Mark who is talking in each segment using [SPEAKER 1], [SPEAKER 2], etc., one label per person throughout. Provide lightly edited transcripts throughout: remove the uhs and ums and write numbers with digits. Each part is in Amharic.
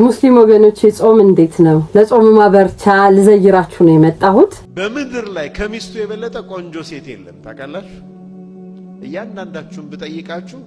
[SPEAKER 1] ሙስሊም ወገኖቼ ጾም እንዴት ነው? ለጾም ማበርቻ ልዘይራችሁ ነው የመጣሁት።
[SPEAKER 2] በምድር ላይ ከሚስቱ የበለጠ ቆንጆ ሴት የለም። ታውቃላችሁ? እያንዳንዳችሁን ብጠይቃችሁ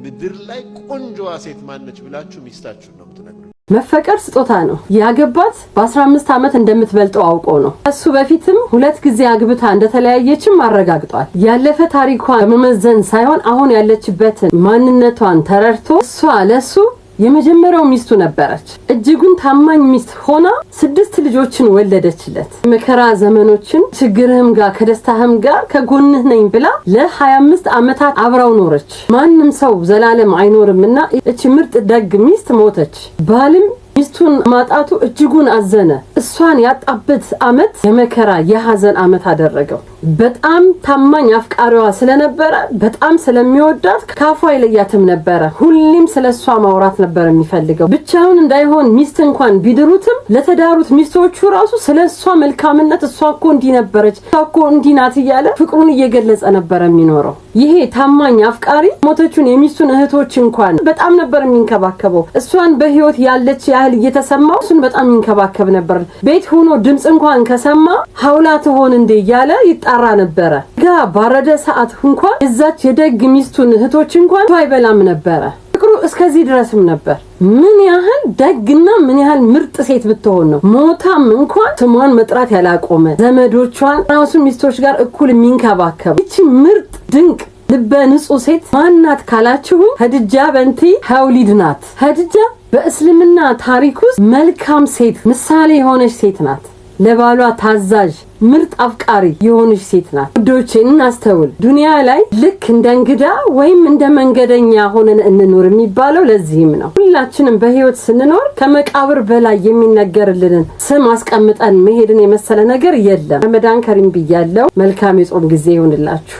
[SPEAKER 2] ምድር ላይ ቆንጆዋ ሴት ማነች ብላችሁ ሚስታችሁን ነው የምትነግሩት።
[SPEAKER 1] መፈቀር ስጦታ ነው። ያገባት በ15 ዓመት እንደምትበልጠው አውቆ ነው። እሱ በፊትም 2 ጊዜ አግብታ እንደተለያየችም አረጋግጧል። ያለፈ ታሪኳን በመመዘን ሳይሆን አሁን ያለችበትን ማንነቷን ተረድቶ እሷ ለሱ የመጀመሪያው ሚስቱ ነበረች። እጅጉን ታማኝ ሚስት ሆና 6 ልጆችን ወለደችለት። መከራ ዘመኖችን ችግርህም ጋር ከደስታህም ጋር ከጎንህ ነኝ ብላ ለ25 ዓመታት አብራው ኖረች። ማንም ሰው ዘላለም አይኖርምና እቺ ምርጥ ደግ ሚስት ሞተች። ባልም ሚስቱን ማጣቱ እጅጉን አዘነ። እሷን ያጣበት ዓመት የመከራ የሐዘን ዓመት አደረገው። በጣም ታማኝ አፍቃሪዋ ስለነበረ በጣም ስለሚወዳት ካፏ ይለያትም ነበረ። ሁሌም ስለሷ ማውራት ነበር የሚፈልገው። ብቻውን እንዳይሆን ሚስት እንኳን ቢድሩትም ለተዳሩት ሚስቶቹ ራሱ ስለሷ መልካምነት እሷኮ እንዲነበረች እሷኮ እንዲናት እያለ ፍቅሩን እየገለጸ ነበር የሚኖረው። ይሄ ታማኝ አፍቃሪ ሞተቹን የሚስቱን እህቶች እንኳን በጣም ነበር የሚንከባከበው። እሷን በህይወት ያለች ያህል እየተሰማው እሱን በጣም ይንከባከብ ነበር። ቤት ሆኖ ድምጽ እንኳን ከሰማ ሐውላ ትሆን እንደ ያለ ይጣራ ነበር። ባረደ ሰዓት እንኳን እዛች የደግ ሚስቱን እህቶች እንኳን አይበላም ነበር። ፍቅሩ እስከዚህ ድረስም ነበር። ምን ያህል ደግና ምን ያህል ምርጥ ሴት ብትሆን ነው ሞታም እንኳን ስሟን መጥራት ያላቆመ ዘመዶቿን ራሱ ሚስቶች ጋር እኩል የሚንከባከብ እቺ ምርጥ ድንቅ ልበ ንጹህ ሴት ማናት ካላችሁ ኸዲጃ በንቲ ኸውሊድ ናት። ኸዲጃ በእስልምና ታሪክ ውስጥ መልካም ሴት ምሳሌ የሆነች ሴት ናት። ለባሏ ታዛዥ ምርጥ አፍቃሪ የሆነች ሴት ናት። ወዶቼን እናስተውል። ዱንያ ላይ ልክ እንደ እንግዳ ወይም እንደ መንገደኛ ሆነን እንኖር የሚባለው ለዚህም ነው። ሁላችንም በህይወት ስንኖር ከመቃብር በላይ የሚነገርልንን ስም አስቀምጠን መሄድን የመሰለ ነገር የለም። ረመዳን ከሪም ብያለሁ። መልካም የጾም ጊዜ ይሁንላችሁ።